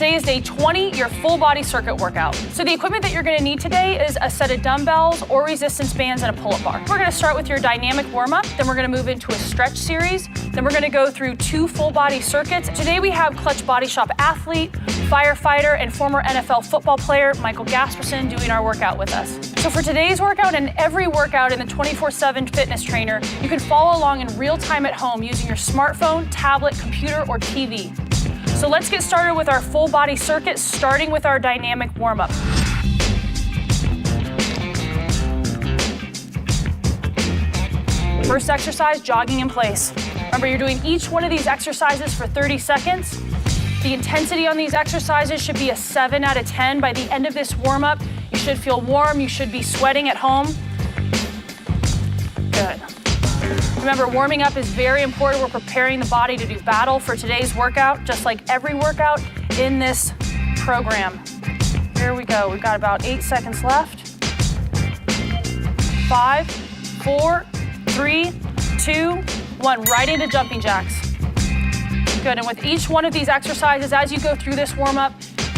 Today is day 20, your full body circuit workout. So the equipment that you're gonna need today is a set of dumbbells or resistance bands and a pull-up bar. We're gonna start with your dynamic warm-up, then we're gonna move into a stretch series, then we're gonna go through 2 full body circuits. Today we have Clutch Body Shop athlete, firefighter, and former NFL football player, Michael Gasperson, doing our workout with us. So for today's workout and every workout in the 24/7 Fitness Trainer, you can follow along in real time at home using your smartphone, tablet, computer, or TV. So let's get started with our full body circuit, starting with our dynamic warm-up. First exercise, jogging in place. Remember, you're doing each one of these exercises for 30 seconds. The intensity on these exercises should be a 7 out of 10. By the end of this warm-up, you should feel warm, you should be sweating at home. Good. Remember, warming up is very important. We're preparing the body to do battle for today's workout, just like every workout in this program. Here we go. We've got about 8 seconds left. 5, 4, 3, 2, 1. Right into jumping jacks. Good. And with each one of these exercises, as you go through this warm-up,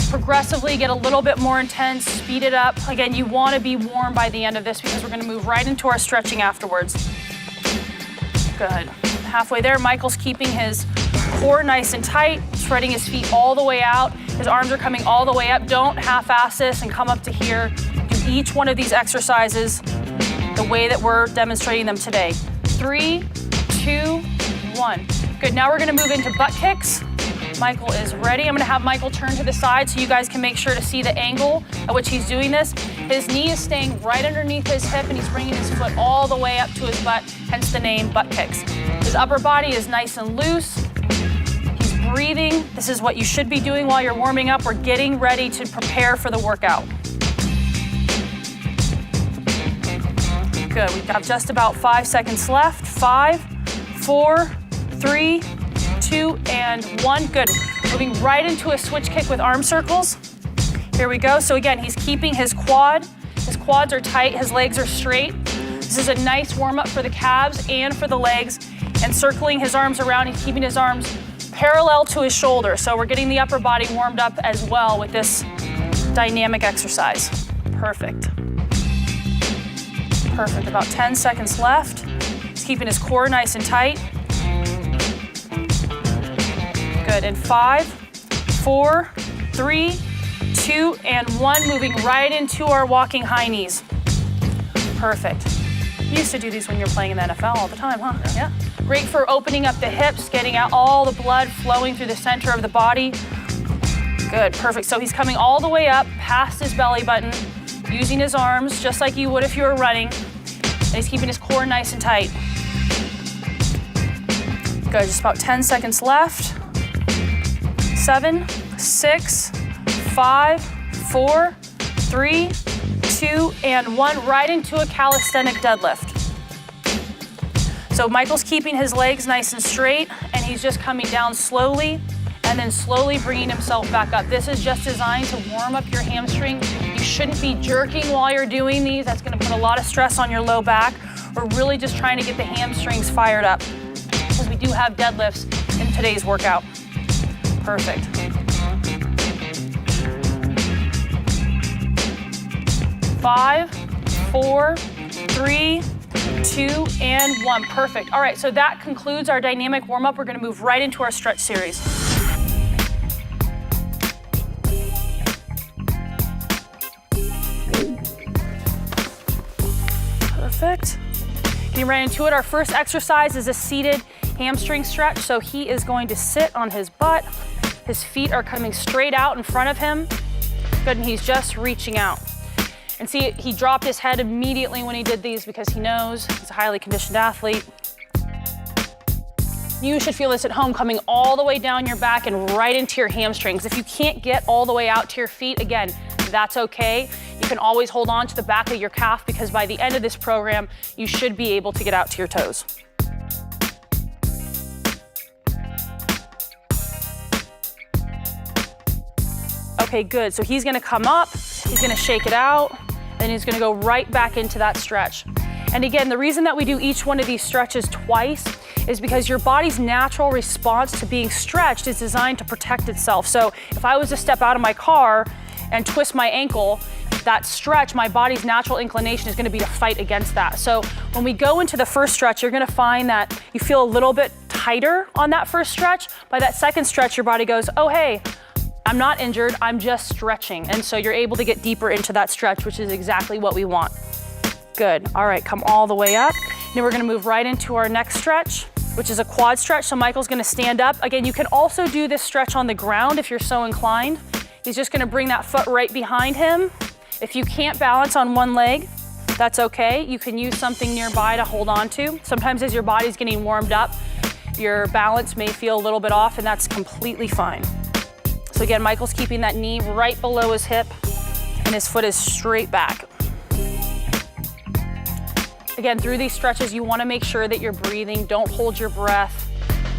progressively get a little bit more intense, speed it up. Again, you want to be warm by the end of this because we're going to move right into our stretching afterwards. Good. Halfway there, Michael's keeping his core nice and tight, spreading his feet all the way out. His arms are coming all the way up. Don't half-ass this and come up to here. Do each one of these exercises the way that we're demonstrating them today. 3, 2, 1. Good. Now we're going to move into butt kicks. Michael is ready. I'm going to have Michael turn to the side so you guys can make sure to see the angle at which he's doing this. His knee is staying right underneath his hip and he's bringing his foot all the way up to his butt, hence the name butt kicks. His upper body is nice and loose. He's breathing. This is what you should be doing while you're warming up. We're getting ready to prepare for the workout. Good. We've got just about 5 seconds left. 5, 4, 3, 2, and 1. Good. Moving right into a switch kick with arm circles. Here we go. So again, he's keeping his quad. His quads are tight, his legs are straight. This is a nice warm-up for the calves and for the legs. And circling his arms around, he's keeping his arms parallel to his shoulder. So we're getting the upper body warmed up as well with this dynamic exercise. Perfect. Perfect. About 10 seconds left. He's keeping his core nice and tight. Good. And 5, 4, 3, 2, and 1. Moving right into our walking high knees. Perfect. You used to do these when you were playing in the NFL all the time, huh? Yeah. Great for opening up the hips, getting out all the blood flowing through the center of the body. Good. Perfect. So he's coming all the way up past his belly button, using his arms just like you would if you were running. And he's keeping his core nice and tight. Good. Just about 10 seconds left. 7, 6, 5, 4, 3, 2, and 1. Right into a calisthenic deadlift. So Michael's keeping his legs nice and straight, and he's just coming down slowly and then slowly bringing himself back up. This is just designed to warm up your hamstring. You shouldn't be jerking while you're doing these. That's going to put a lot of stress on your low back. We're really just trying to get the hamstrings fired up because we do have deadlifts in today's workout. Perfect. Five, 4, 3, 2, and 1. Perfect. All right, so that concludes our dynamic warm-up. We're going to move right into our stretch series. Perfect. Getting right into it. Our first exercise is a seated hamstring stretch. So he is going to sit on his butt. His feet are coming straight out in front of him. Good, and he's just reaching out. And see, he dropped his head immediately when he did these because he knows he's a highly conditioned athlete. You should feel this at home, coming all the way down your back and right into your hamstrings. If you can't get all the way out to your feet, again, that's okay. You can always hold on to the back of your calf because by the end of this program, you should be able to get out to your toes. Okay, good. So he's gonna come up, he's gonna shake it out, and he's gonna go right back into that stretch. And again, the reason that we do each one of these stretches twice is because your body's natural response to being stretched is designed to protect itself. So if I was to step out of my car and twist my ankle, that stretch, my body's natural inclination is gonna be to fight against that. So when we go into the first stretch, you're gonna find that you feel a little bit tighter on that first stretch. By that second stretch, your body goes, oh, hey, I'm not injured, I'm just stretching. And so you're able to get deeper into that stretch, which is exactly what we want. Good, all right, come all the way up. Now we're gonna move right into our next stretch, which is a quad stretch. So Michael's gonna stand up. Again, you can also do this stretch on the ground if you're so inclined. He's just gonna bring that foot right behind him. If you can't balance on one leg, that's okay. You can use something nearby to hold on to. Sometimes as your body's getting warmed up, your balance may feel a little bit off, and that's completely fine. So again, Michael's keeping that knee right below his hip, and his foot is straight back. Again, through these stretches, you wanna make sure that you're breathing. Don't hold your breath.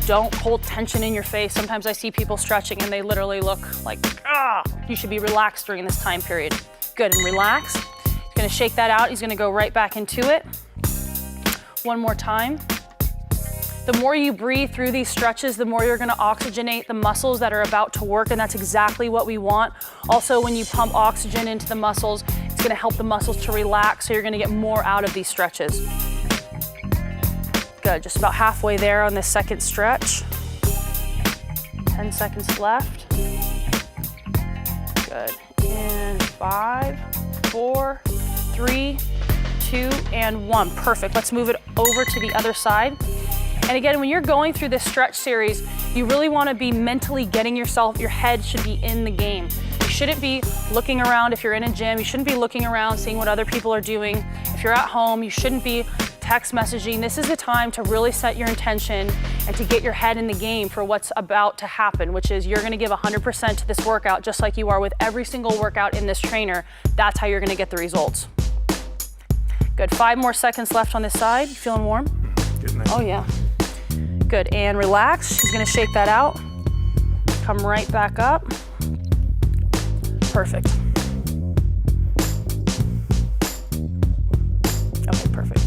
Don't hold tension in your face. Sometimes I see people stretching and they literally look like, ah! You should be relaxed during this time period. Good, and relax. He's gonna shake that out. He's gonna go right back into it. One more time. The more you breathe through these stretches, the more you're gonna oxygenate the muscles that are about to work, and that's exactly what we want. Also, when you pump oxygen into the muscles, it's gonna help the muscles to relax, so you're gonna get more out of these stretches. Good, just about halfway there on this second stretch. 10 seconds left. Good, and 5, 4, 3, 2, and 1. Perfect, let's move it over to the other side. And again, when you're going through this stretch series, you really wanna be mentally getting yourself, your head should be in the game. You shouldn't be looking around if you're in a gym. You shouldn't be looking around, seeing what other people are doing. If you're at home, you shouldn't be text messaging. This is the time to really set your intention and to get your head in the game for what's about to happen, which is you're gonna give 100% to this workout, just like you are with every single workout in this trainer. That's how you're gonna get the results. Good, 5 more seconds left on this side. You feeling warm? Good night. Oh yeah. Good, and relax. He's gonna shake that out. Come right back up. Perfect. Okay, perfect.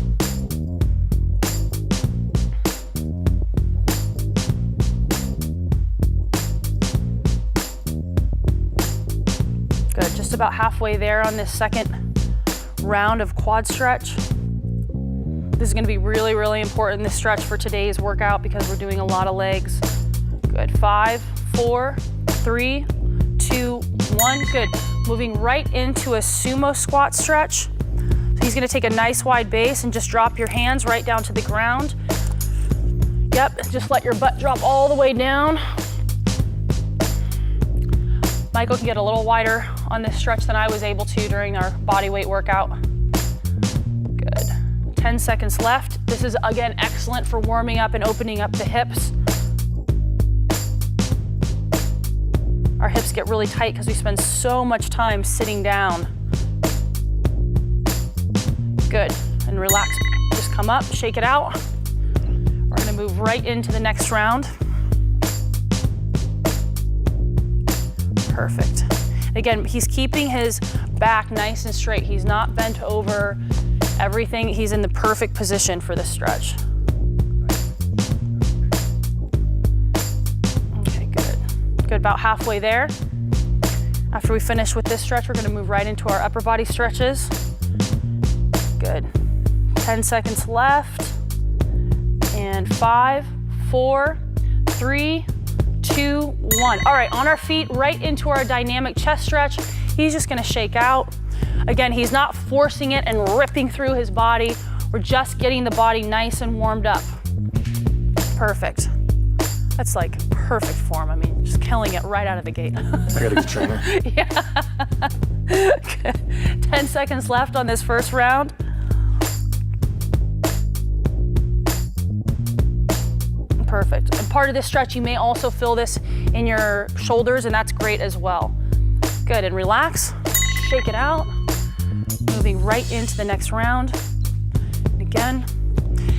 Good, just about halfway there on this second round of quad stretch. This is gonna be really, really important, this stretch for today's workout, because we're doing a lot of legs. Good, 5, 4, 3, 2, 1. Good, moving right into a sumo squat stretch. So he's gonna take a nice wide base and just drop your hands right down to the ground. Yep, just let your butt drop all the way down. Michael can get a little wider on this stretch than I was able to during our body weight workout. Good. 10 seconds left. This is, again, excellent for warming up and opening up the hips. Our hips get really tight because we spend so much time sitting down. Good, and relax. Just come up, shake it out. We're gonna move right into the next round. Perfect. Again, he's keeping his back nice and straight. He's not bent over. Everything, he's in the perfect position for this stretch. Okay, good. Good, about halfway there. After we finish with this stretch, we're gonna move right into our upper body stretches. Good. 10 seconds left. And 5, 4, 3, 2, 1. All right, on our feet, right into our dynamic chest stretch. He's just gonna shake out. Again, he's not forcing it and ripping through his body. We're just getting the body nice and warmed up. Perfect. That's like perfect form. I mean, just killing it right out of the gate. I got a good trainer. Yeah. Good. 10 seconds left on this first round. Perfect. And part of this stretch, you may also feel this in your shoulders, and that's great as well. Good, and relax, shake it out. Moving right into the next round. And again,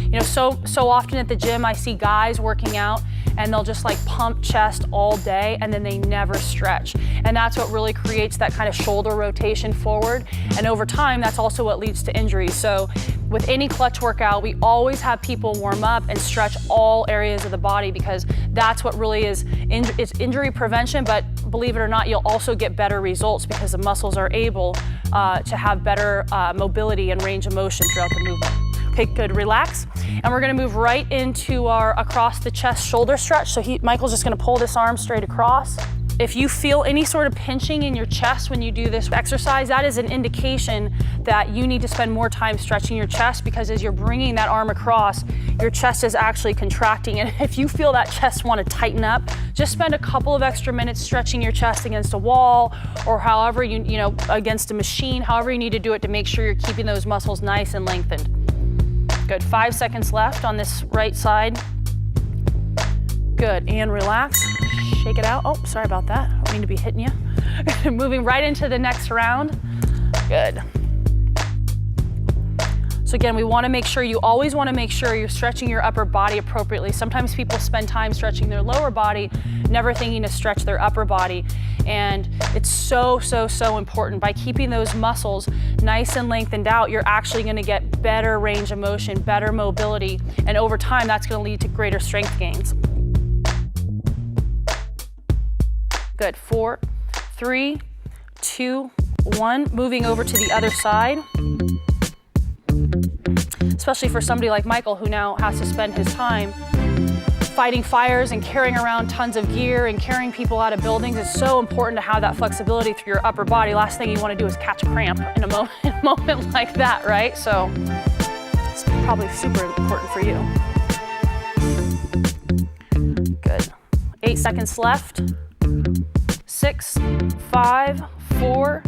you know, so often at the gym, I see guys working out and they'll just like pump chest all day and then they never stretch. And that's what really creates that kind of shoulder rotation forward. And over time, that's also what leads to injuries. So with any clutch workout, we always have people warm up and stretch all areas of the body, because that's what really is it's injury prevention, but believe it or not, you'll also get better results because the muscles are able to have better mobility and range of motion throughout the movement. Okay, good, relax. And we're gonna move right into our across the chest shoulder stretch. So Michael's just gonna pull this arm straight across. If you feel any sort of pinching in your chest when you do this exercise, that is an indication that you need to spend more time stretching your chest, because as you're bringing that arm across, your chest is actually contracting. And if you feel that chest want to tighten up, just spend a couple of extra minutes stretching your chest against a wall, or however you know, against a machine, however you need to do it to make sure you're keeping those muscles nice and lengthened. Good, 5 seconds left on this right side. Good, and relax. Shake it out. Oh, sorry about that. I don't mean to be hitting you. Moving right into the next round. Good. So again, we want to make sure, you always want to make sure you're stretching your upper body appropriately. Sometimes people spend time stretching their lower body, never thinking to stretch their upper body. And it's so important. By keeping those muscles nice and lengthened out, you're actually going to get better range of motion, better mobility, and over time, that's going to lead to greater strength gains. Good, 4, 3, 2, 1. Moving over to the other side. Especially for somebody like Michael, who now has to spend his time fighting fires and carrying around tons of gear and carrying people out of buildings. It's so important to have that flexibility through your upper body. Last thing you want to do is catch a cramp in a moment like that, right? So it's probably super important for you. Good. 8 seconds left. 6, 5, 4,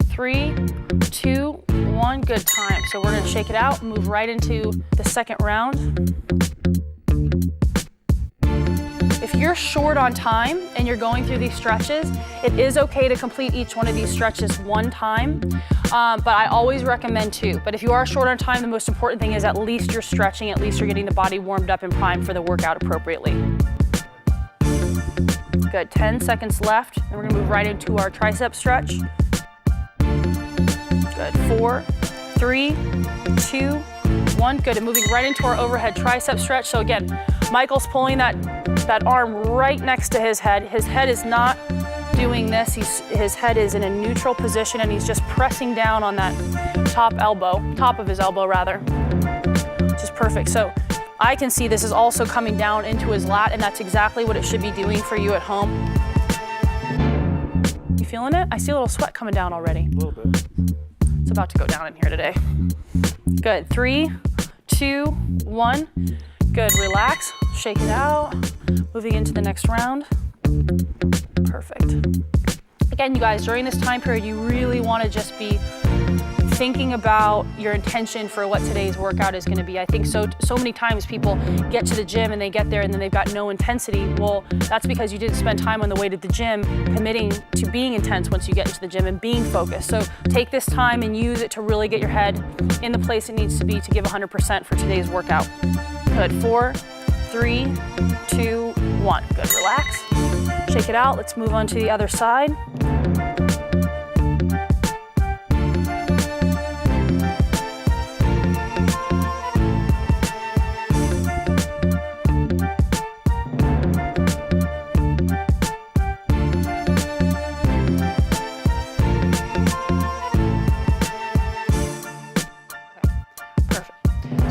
3, 2, 1. Good time. So we're going to shake it out, move right into the second round. If you're short on time and you're going through these stretches, it is okay to complete each one of these stretches one time, but I always recommend 2. But if you are short on time, the most important thing is at least you're stretching, at least you're getting the body warmed up and primed for the workout appropriately. Good, 10 seconds left. And we're gonna move right into our tricep stretch. Good, 4, 3, 2, 1. Good, and moving right into our overhead tricep stretch. So again, Michael's pulling that arm right next to his head. His head is not doing this. His head is in a neutral position, and he's just pressing down on that top of his elbow rather, which is perfect. So I can see this is also coming down into his lat, and that's exactly what it should be doing for you at home. You feeling it? I see a little sweat coming down already. A little bit. It's about to go down in here today. Good, 3, 2, 1. Good, relax, shake it out. Moving into the next round. Perfect. Again, you guys, during this time period, you really want to just be thinking about your intention for what today's workout is going to be. I think so many times people get to the gym and they get there and then they've got no intensity. Well, that's because you didn't spend time on the way to the gym committing to being intense once you get into the gym and being focused. So take this time and use it to really get your head in the place it needs to be to give 100% for today's workout. Good, 4, 3, 2, 1. Good, relax. Shake it out. Let's move on to the other side.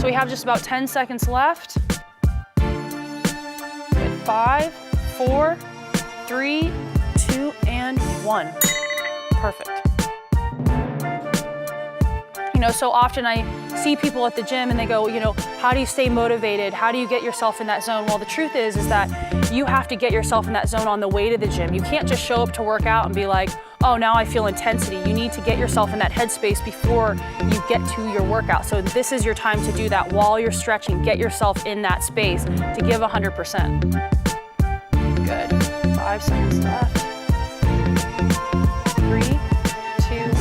We have just about 10 seconds left. Good, 5, 4, 3, 2, and 1. Perfect. You know, so often I see people at the gym and they go, you know, how do you stay motivated? How do you get yourself in that zone? Well, the truth is that you have to get yourself in that zone on the way to the gym. You can't just show up to work out and be like, oh, now I feel intensity. You need to get yourself in that headspace before you get to your workout. So this is your time to do that while you're stretching. Get yourself in that space to give 100%. Good. 5 seconds left. 3, 2,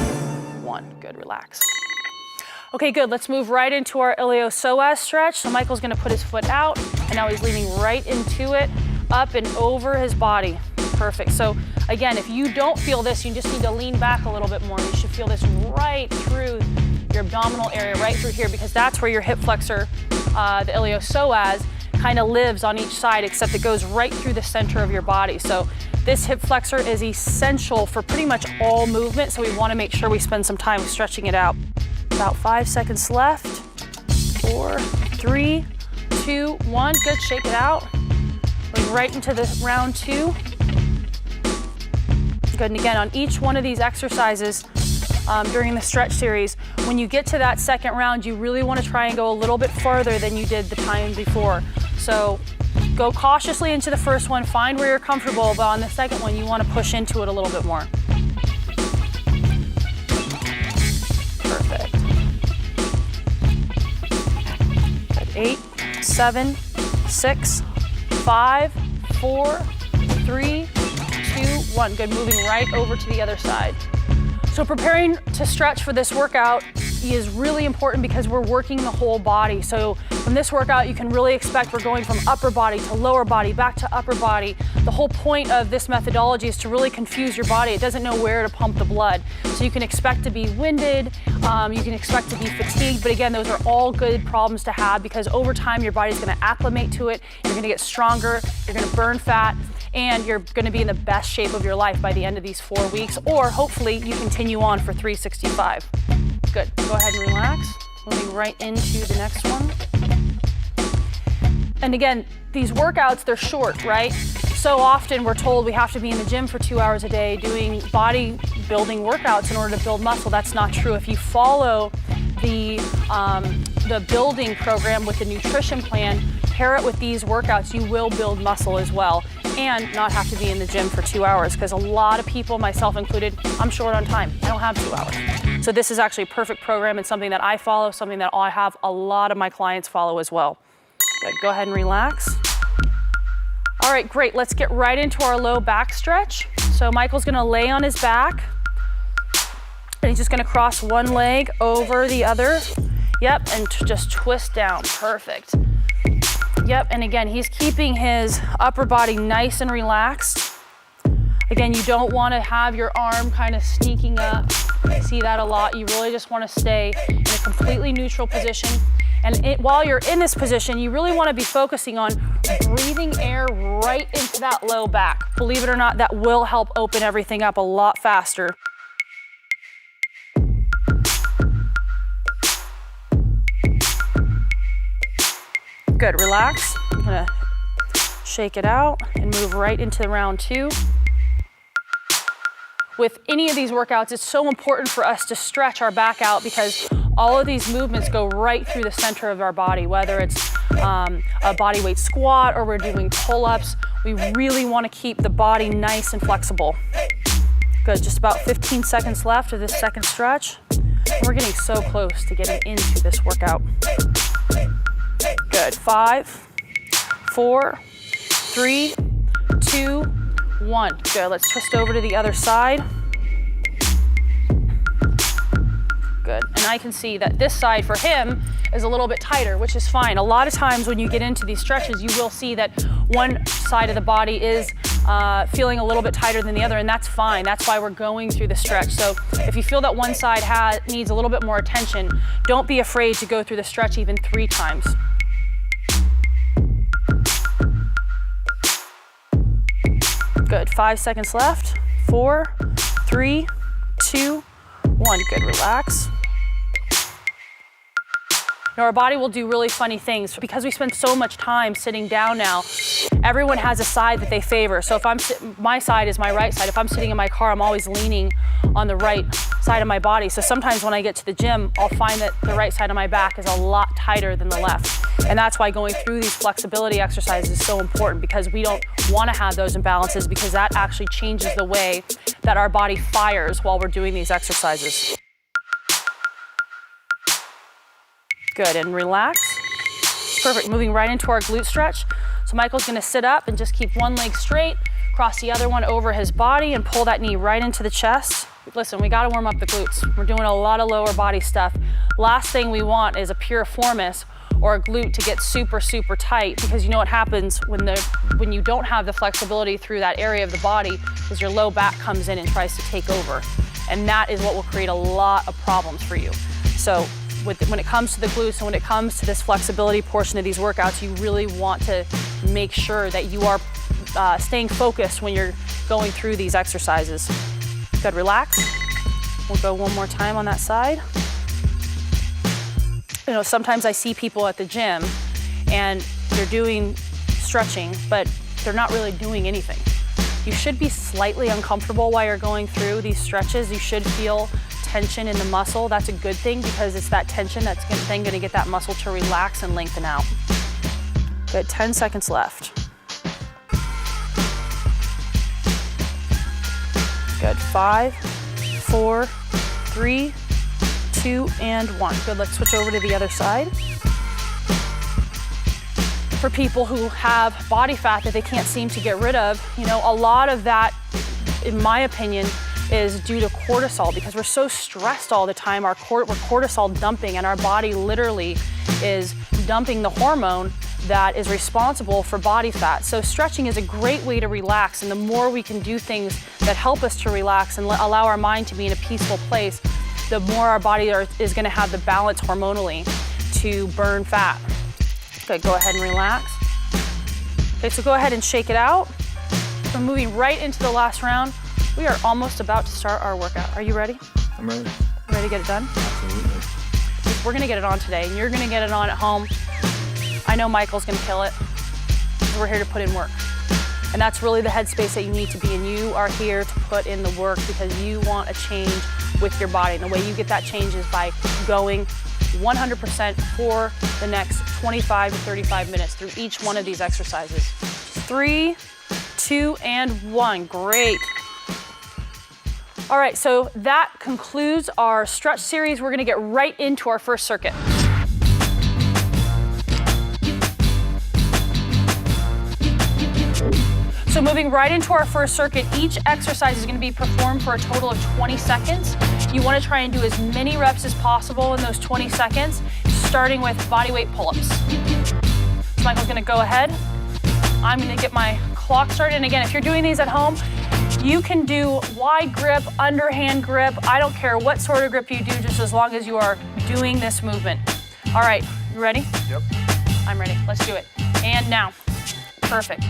1. Good, relax. Okay, good. Let's move right into our iliopsoas stretch. So Michael's gonna put his foot out, and now he's leaning right into it, up and over his body. Perfect. So again, if you don't feel this, you just need to lean back a little bit more. You should feel this right through your abdominal area right through here, because that's where your hip flexor, the iliopsoas, kind of lives on each side, except it goes right through the center of your body. So this hip flexor is essential for pretty much all movement, so we want to make sure we spend some time stretching it out. About 5 seconds left. 4, 3, 2, 1. Good, shake it out. Going right into the round 2. Good, and again, on each one of these exercises during the stretch series, when you get to that second round, you really want to try and go a little bit farther than you did the time before. So go cautiously into the first one, find where you're comfortable, but on the second one, you want to push into it a little bit more. Perfect. Good. 8, 7, 6, 5, 4, 3, 2, 1. Good, moving right over to the other side. So preparing to stretch for this workout is really important because we're working the whole body. So from this workout, you can really expect we're going from upper body to lower body, back to upper body. The whole point of this methodology is to really confuse your body. It doesn't know where to pump the blood. So you can expect to be winded, you can expect to be fatigued, but again, those are all good problems to have because over time, your body's gonna acclimate to it, you're gonna get stronger, you're gonna burn fat, and you're gonna be in the best shape of your life by the end of these 4 weeks, or hopefully you continue on for 365. Good, go ahead and relax. Moving right into the next one. And again, these workouts, they're short, right? So often we're told we have to be in the gym for 2 hours a day doing bodybuilding workouts in order to build muscle. That's not true. If you follow the building program with the nutrition plan, pair it with these workouts, you will build muscle as well and not have to be in the gym for 2 hours because a lot of people, myself included, I'm short on time. I don't have 2 hours. So this is actually a perfect program and something that I follow, something that I have a lot of my clients follow as well. Good, go ahead and relax. All right, great, let's get right into our low back stretch. So Michael's gonna lay on his back and he's just gonna cross one leg over the other. Yep, and just twist down, perfect. Yep, and again, he's keeping his upper body nice and relaxed. Again, you don't wanna have your arm kind of sneaking up. I see that a lot. You really just wanna stay in a completely neutral position. And while you're in this position, you really wanna be focusing on breathing air right into that low back. Believe it or not, that will help open everything up a lot faster. Good, relax. I'm gonna shake it out and move right into round 2. With any of these workouts, it's so important for us to stretch our back out because all of these movements go right through the center of our body, whether it's a body weight squat or we're doing pull-ups. We really wanna keep the body nice and flexible. Good, just about 15 seconds left of this second stretch. We're getting so close to getting into this workout. Good, 5, 4, 3, 2, 1. Good, let's twist over to the other side. Good, and I can see that this side for him is a little bit tighter, which is fine. A lot of times when you get into these stretches, you will see that one side of the body is feeling a little bit tighter than the other, and that's fine. That's why we're going through the stretch. So if you feel that one side needs a little bit more attention, don't be afraid to go through the stretch even 3 times. Good, 5 seconds left. 4, 3, 2, 1. Good, relax. Now our body will do really funny things because we spend so much time sitting down now. Everyone has a side that they favor. So if my side is my right side. If I'm sitting in my car, I'm always leaning on the right side of my body. So sometimes when I get to the gym, I'll find that the right side of my back is a lot tighter than the left. And that's why going through these flexibility exercises is so important because we don't want to have those imbalances because that actually changes the way that our body fires while we're doing these exercises. Good, and relax. Perfect, moving right into our glute stretch. So Michael's gonna sit up and just keep one leg straight, cross the other one over his body and pull that knee right into the chest. Listen, we gotta warm up the glutes. We're doing a lot of lower body stuff. Last thing we want is a piriformis or a glute to get super, super tight because you know what happens when you don't have the flexibility through that area of the body is your low back comes in and tries to take over. And that is what will create a lot of problems for you. So when it comes to the glutes and when it comes to this flexibility portion of these workouts, you really want to make sure that you are staying focused when you're going through these exercises. Good, relax. We'll go one more time on that side. You know, sometimes I see people at the gym and they're doing stretching, but they're not really doing anything. You should be slightly uncomfortable while you're going through these stretches. You should feel tension in the muscle. That's a good thing because it's that tension that's then gonna get that muscle to relax and lengthen out. Good, 10 seconds left. Good, 5, 4, 3, 2, and 1. Good, let's switch over to the other side. For people who have body fat that they can't seem to get rid of, you know, a lot of that, in my opinion, is due to cortisol because we're so stressed all the time. We're cortisol dumping, and our body literally is dumping the hormone that is responsible for body fat. So stretching is a great way to relax, and the more we can do things that help us to relax and allow our mind to be in a peaceful place, the more our body is gonna have the balance hormonally to burn fat. Good, go ahead and relax. Okay, so go ahead and shake it out. We're moving right into the last round. We are almost about to start our workout. Are you ready? I'm ready. Ready to get it done? Absolutely. We're gonna get it on today, and you're gonna get it on at home. I know Michael's gonna kill it. We're here to put in work. And that's really the headspace that you need to be in. You are here to put in the work because you want a change with your body. And the way you get that change is by going 100% for the next 25 to 35 minutes through each one of these exercises. 3, 2, and 1. Great. All right, so that concludes our stretch series. We're gonna get right into our first circuit. So moving right into our first circuit, each exercise is gonna be performed for a total of 20 seconds. You wanna try and do as many reps as possible in those 20 seconds, starting with bodyweight pull-ups. So Michael's gonna go ahead. I'm gonna get my clock started. And again, if you're doing these at home, you can do wide grip, underhand grip. I don't care what sort of grip you do, just as long as you are doing this movement. All right, you ready? Yep. I'm ready, let's do it. And now, perfect.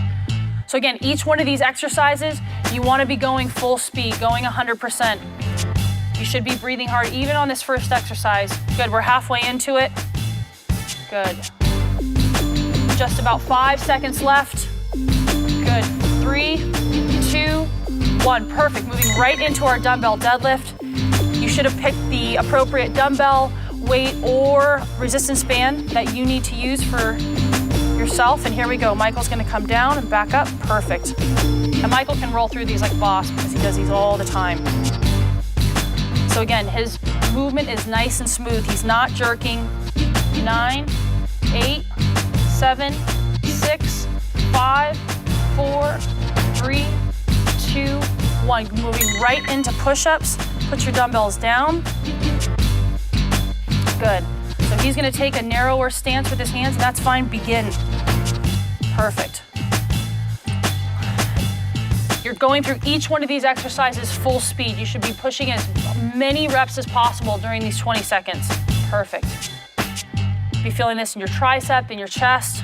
So again, each one of these exercises, you wanna be going full speed, going 100%. You should be breathing hard, even on this first exercise. Good, we're halfway into it. Good. Just about 5 seconds left. Good, 3, 2, 1, perfect. Moving right into our dumbbell deadlift. You should have picked the appropriate dumbbell, weight, or resistance band that you need to use for yourself. And here we go. Michael's gonna come down and back up, perfect. And Michael can roll through these like a boss because he does these all the time. So again, his movement is nice and smooth. He's not jerking. 9, 8, 7, 6, 5, 4, 3, 2, 1. Moving right into push-ups. Put your dumbbells down. Good. So he's gonna take a narrower stance with his hands, and that's fine. Begin. Perfect. You're going through each one of these exercises full speed. You should be pushing as many reps as possible during these 20 seconds. Perfect. Be feeling this in your tricep, in your chest.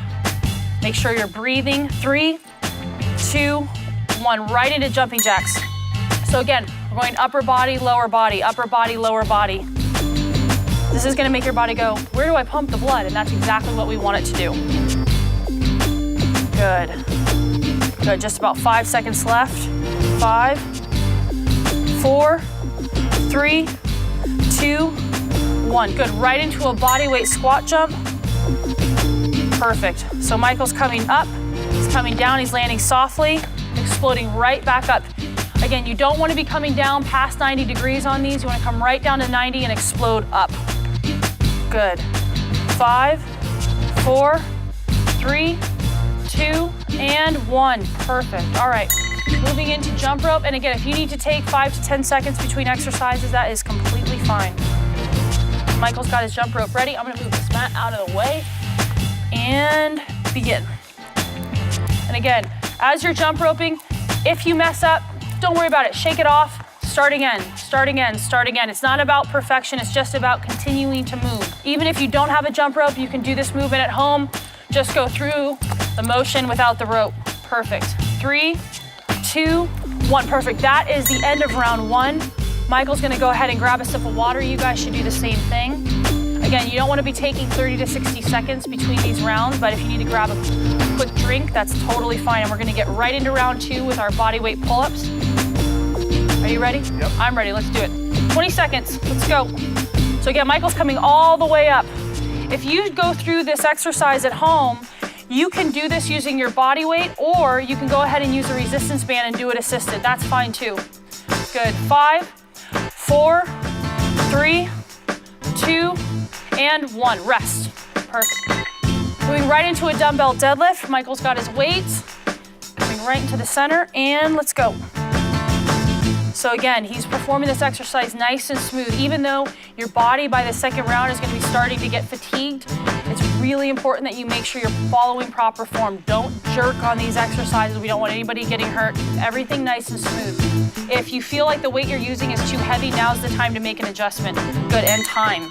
Make sure you're breathing. 3, 2, 1, right into jumping jacks. So again, we're going upper body, lower body, upper body, lower body. This is gonna make your body go, where do I pump the blood? And that's exactly what we want it to do. Good. Good, just about 5 seconds left. 5, 4, 3, 2, 1. Good, right into a bodyweight squat jump. Perfect. So Michael's coming up, he's coming down, he's landing softly, exploding right back up. Again, you don't want to be coming down past 90 degrees on these. You want to come right down to 90 and explode up. Good. 5, 4, 3, 2, and 1. Perfect. All right. Moving into jump rope. And again, if you need to take 5 to 10 seconds between exercises, that is completely fine. Michael's got his jump rope ready. I'm going to move this mat out of the way and begin. And again, as you're jump roping, if you mess up, don't worry about it. Shake it off. start again, start again, start again. It's not about perfection, it's just about continuing to move. Even if you don't have a jump rope, you can do this movement at home. Just go through the motion without the rope. Perfect. 3, 2, 1, perfect. That is the end of round 1. Michael's gonna go ahead and grab a sip of water. You guys should do the same thing. Again, you don't wanna be taking 30 to 60 seconds between these rounds, but if you need to grab a quick drink, that's totally fine. And we're gonna get right into round 2 with our body weight pull-ups. Are you ready? Yep. I'm ready, let's do it. 20 seconds, let's go. So again, Michael's coming all the way up. If you go through this exercise at home, you can do this using your body weight, or you can go ahead and use a resistance band and do it assisted. That's fine too. Good, 5, 4, 3, 2, and 1. Rest. Perfect. Moving right into a dumbbell deadlift. Michael's got his weights. Coming right into the center, and let's go. So again, he's performing this exercise nice and smooth. Even though your body by the second round is gonna be starting to get fatigued, it's really important that you make sure you're following proper form. Don't jerk on these exercises. We don't want anybody getting hurt. Everything nice and smooth. If you feel like the weight you're using is too heavy, now's the time to make an adjustment. Good, and time.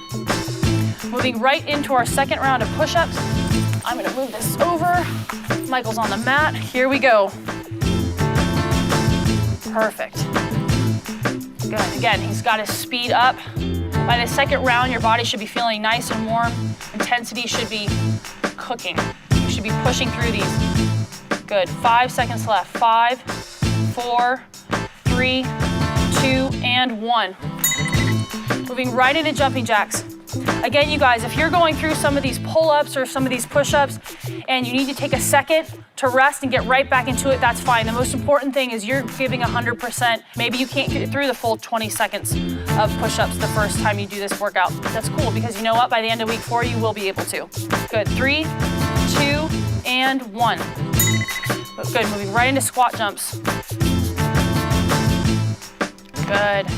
Moving right into our second round of push-ups. I'm gonna move this over. Michael's on the mat. Here we go. Perfect. Good. Again, he's got his speed up. By the second round, your body should be feeling nice and warm. Intensity should be cooking. You should be pushing through these. Good. 5 seconds left. 5, 4, 3, 2, and 1. Moving right into jumping jacks. Again, you guys, if you're going through some of these pull-ups or some of these push-ups and you need to take a second to rest and get right back into it, that's fine. The most important thing is you're giving 100%. Maybe you can't get through the full 20 seconds of push-ups the first time you do this workout. That's cool, because you know what? By the end of week 4, you will be able to. Good. 3, 2, and 1. Good. Moving right into squat jumps. Good.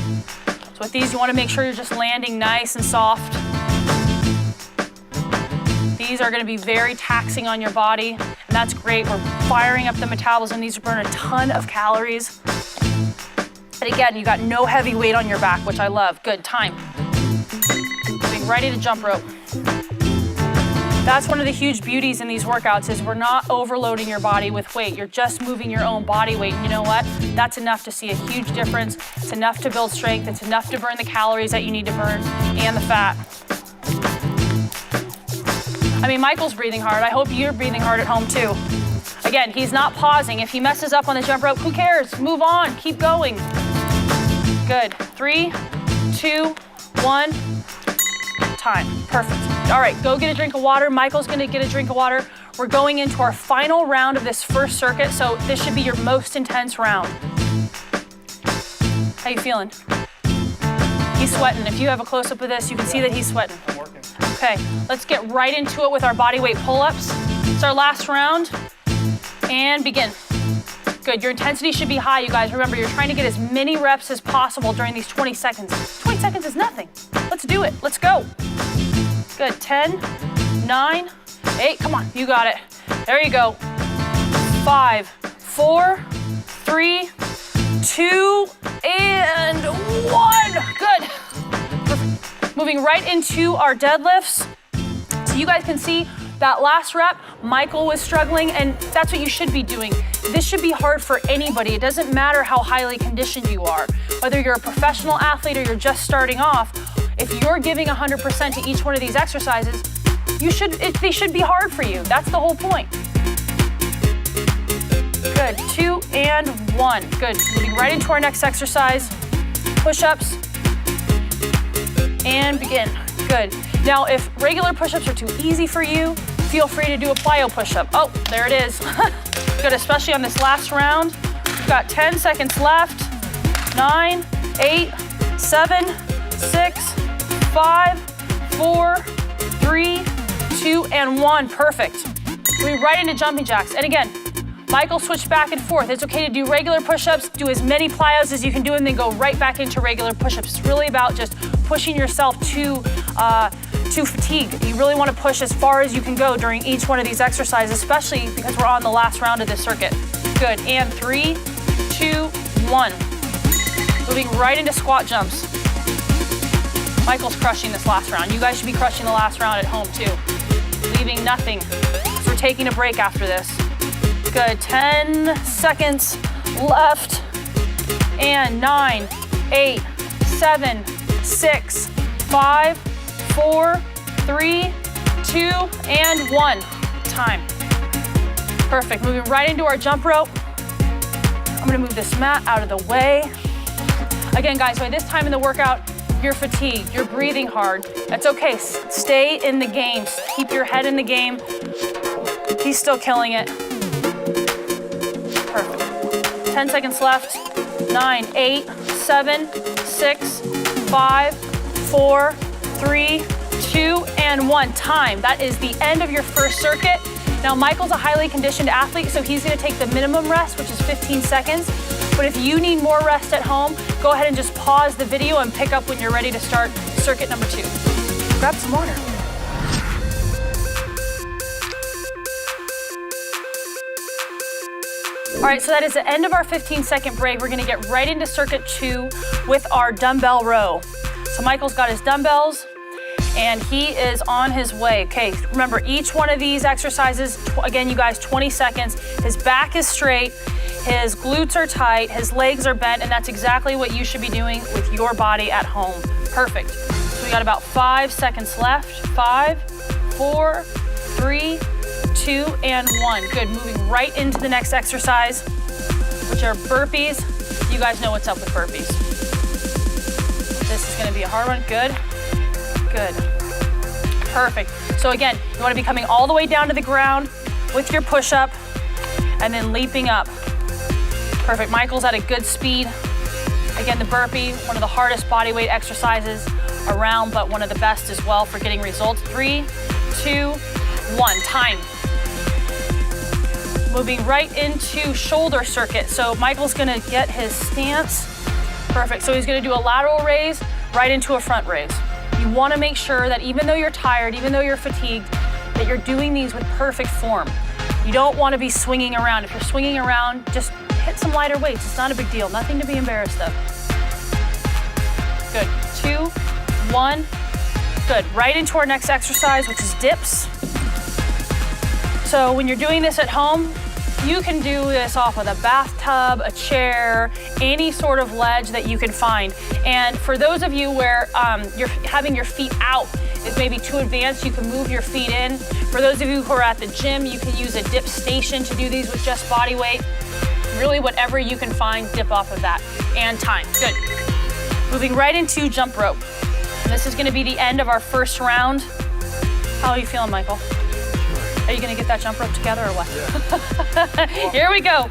So with these, you want to make sure you're just landing nice and soft. These are going to be very taxing on your body, and that's great. We're firing up the metabolism. These burn a ton of calories. And again, you got no heavy weight on your back, which I love. Good, time. Moving right into jump rope. That's one of the huge beauties in these workouts is we're not overloading your body with weight. You're just moving your own body weight. And you know what? That's enough to see a huge difference. It's enough to build strength. It's enough to burn the calories that you need to burn and the fat. I mean, Michael's breathing hard. I hope you're breathing hard at home too. Again, he's not pausing. If he messes up on the jump rope, who cares? Move on, keep going. Good, 3, 2, 1, time, perfect. All right, go get a drink of water. Michael's gonna get a drink of water. We're going into our final round of this first circuit, so this should be your most intense round. How you feeling? He's sweating. If you have a close-up of this, you can see that he's sweating. I'm working. Okay, let's get right into it with our body weight pull-ups. It's our last round, and begin. Good, your intensity should be high, you guys. Remember, you're trying to get as many reps as possible during these 20 seconds. 20 seconds is nothing. Let's do it, let's go. Good, 10, 9, 8, come on, you got it. There you go. 5, 4, 3, 2, and 1. Good. Perfect. Moving right into our deadlifts. So you guys can see that last rep, Michael was struggling, and that's what you should be doing. This should be hard for anybody. It doesn't matter how highly conditioned you are. Whether you're a professional athlete or you're just starting off, if you're giving 100% to each one of these exercises, they should be hard for you. That's the whole point. Good, 2 and 1. Good, moving right into our next exercise. Push-ups, and begin. Good. Now, if regular push-ups are too easy for you, feel free to do a plyo push-up. Oh, there it is. Good, especially on this last round. We've got 10 seconds left. 9, 8, 7, 6, 5, 4, 3, 2, and 1. Perfect. Moving right into jumping jacks. And again, Michael switched back and forth. It's okay to do regular push-ups, do as many plyos as you can do, and then go right back into regular push-ups. It's really about just pushing yourself to fatigue. You really want to push as far as you can go during each one of these exercises, especially because we're on the last round of this circuit. Good, and 3, 2, 1. Moving right into squat jumps. Michael's crushing this last round. You guys should be crushing the last round at home too. Leaving nothing. So we're taking a break after this. Good, 10 seconds left. And 9, 8, 7, 6, 5, 4, 3, 2, and 1. Time. Perfect, moving right into our jump rope. I'm gonna move this mat out of the way. Again, guys, by this time in the workout, you're fatigued, you're breathing hard. That's okay, stay in the game. Keep your head in the game. He's still killing it. Perfect. 10 seconds left. 9, 8, 7, 6, 5, 4, 3, 2, and 1. Time. That is the end of your first circuit. Now, Michael's a highly conditioned athlete, so he's gonna take the minimum rest, which is 15 seconds. But if you need more rest at home, go ahead and just pause the video and pick up when you're ready to start circuit number 2. Grab some water. All right, so that is the end of our 15-second break. We're gonna get right into circuit 2 with our dumbbell row. So Michael's got his dumbbells, and he is on his way. Okay, remember each one of these exercises, again, you guys, 20 seconds. His back is straight, his glutes are tight, his legs are bent, and that's exactly what you should be doing with your body at home. Perfect. So we got about 5 seconds left. 5, 4, 3, 2, and 1. Good, moving right into the next exercise, which are burpees. You guys know what's up with burpees. This is gonna be a hard one. Good. Good. Perfect. So again, you want to be coming all the way down to the ground with your push-up and then leaping up. Perfect. Michael's at a good speed. Again, the burpee, one of the hardest body weight exercises around, but one of the best as well for getting results. 3, 2, 1. Time. Moving right into shoulder circuit. So Michael's going to get his stance. Perfect. So he's going to do a lateral raise right into a front raise. You want to make sure that even though you're tired, even though you're fatigued, that you're doing these with perfect form. You don't want to be swinging around. If you're swinging around, just hit some lighter weights. It's not a big deal. Nothing to be embarrassed of. Good. 2, 1. Good. Right into our next exercise, which is dips. So when you're doing this at home, you can do this off of a bathtub, a chair, any sort of ledge that you can find. And for those of you where you're having your feet out is maybe too advanced, you can move your feet in. For those of you who are at the gym, you can use a dip station to do these with just body weight. Really whatever you can find, dip off of that. And time. Good. Moving right into jump rope. And this is gonna be the end of our first round. How are you feeling, Michael? Are you gonna get that jump rope together or what? Yeah. Here we go.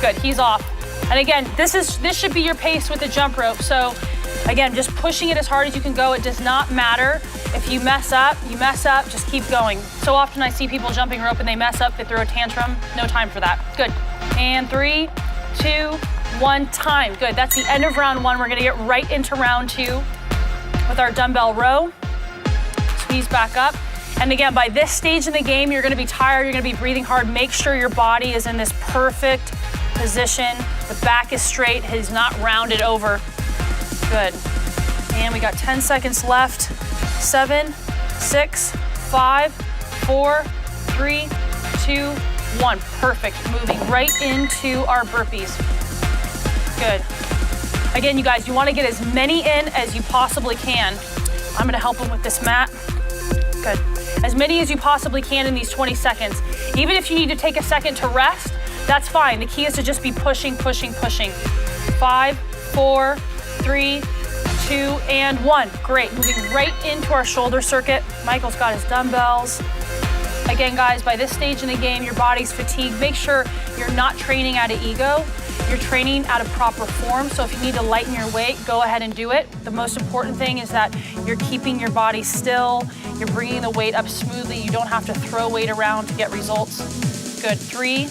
Good, he's off. And again, this should be your pace with the jump rope. So again, just pushing it as hard as you can go. It does not matter. If you mess up, just keep going. So often I see people jumping rope and they mess up, they throw a tantrum. No time for that. Good. And 3, 2, 1, time. Good, that's the end of round 1. We're gonna get right into round 2 with our dumbbell row. Squeeze back up. And again, by this stage in the game, you're gonna be tired, you're gonna be breathing hard. Make sure your body is in this perfect position. The back is straight, he's not rounded over. Good. And we got 10 seconds left. 7, 6, 5, 4, 3, 2, 1. Perfect. Moving right into our burpees. Good. Again, you guys, you wanna get as many in as you possibly can. I'm gonna help him with this mat. Good. As many as you possibly can in these 20 seconds. Even if you need to take a second to rest, that's fine. The key is to just be pushing, pushing, pushing. 5, 4, 3, 2, and 1. Great, moving right into our shoulder circuit. Michael's got his dumbbells. Again, guys, by this stage in the game, your body's fatigued. Make sure you're not training out of ego. You're training out of proper form. So if you need to lighten your weight, go ahead and do it. The most important thing is that you're keeping your body still. You're bringing the weight up smoothly. You don't have to throw weight around to get results. Good, 3,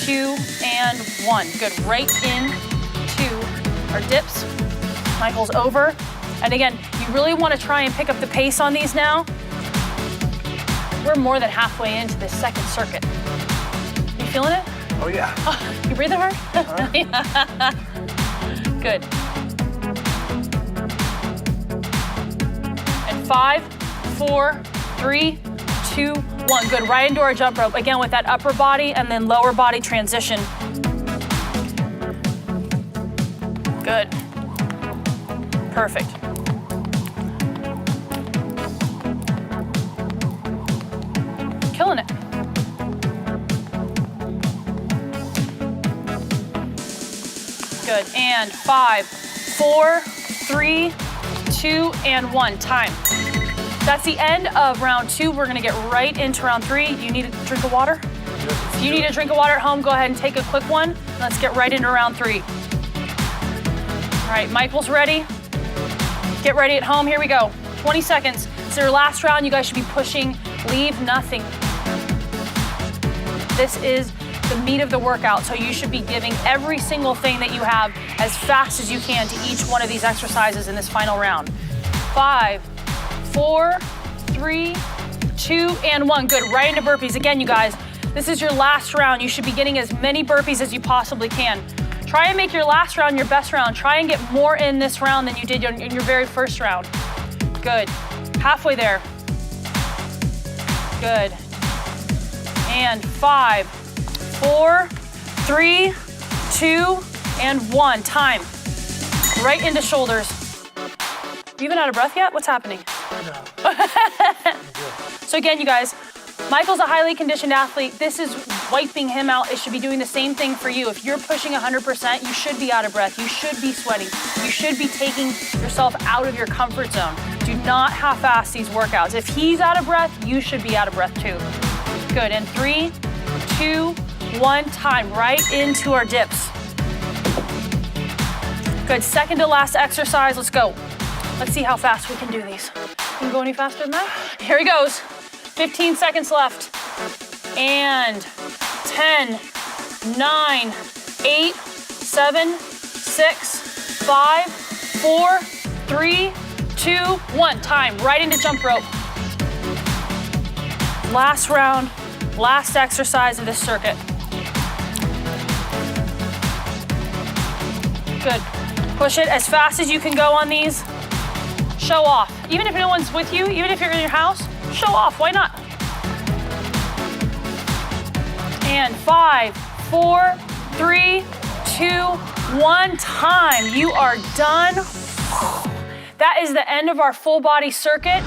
2, and 1. Good, right into our dips. Michael's over. And again, you really want to try and pick up the pace on these now. We're more than halfway into this second circuit. You feeling it? Oh yeah. Oh, you breathing hard? Good. And 5, 4, 3, 2, 1. Good. Right into our jump rope. Again, with that upper body and then lower body transition. Good. Perfect. Killing it. Good. And 5, 4, 3, 2, and 1. Time. That's the end of round 2. We're gonna get right into round 3. You need a drink of water? If you need a drink of water at home, go ahead and take a quick one. Let's get right into round 3. All right, Michael's ready. Get ready at home, here we go. 20 seconds. It's your last round, you guys should be pushing, leave nothing. This is the meat of the workout, so you should be giving every single thing that you have as fast as you can to each one of these exercises in this final round. 5, 4, 3, 2, and 1. Good, right into burpees. Again, you guys, this is your last round. You should be getting as many burpees as you possibly can. Try and make your last round your best round. Try and get more in this round than you did in your very first round. Good, halfway there. Good. And 5, 4, 3, 2, and 1. Time. Right into shoulders. You even out of breath yet? What's happening? So again, you guys, Michael's a highly conditioned athlete. This is wiping him out. It should be doing the same thing for you. If you're pushing 100%, you should be out of breath. You should be sweating. You should be taking yourself out of your comfort zone. Do not half-ass these workouts. If he's out of breath, you should be out of breath too. Good, and 3, 2, 1, time. Right into our dips. Good, second to last exercise, let's go. Let's see how fast we can do these. Can you go any faster than that? Here he goes. 15 seconds left. And 10, 9, 8, 7, 6, 5, 4, 3, 2, 1. Time, right into jump rope. Last round, last exercise of this circuit. Good. Push it as fast as you can go on these. Show off. Even if no one's with you, even if you're in your house, show off. Why not? And 5, 4, 3, 2, 1. Time. You are done. That is the end of our full body circuit.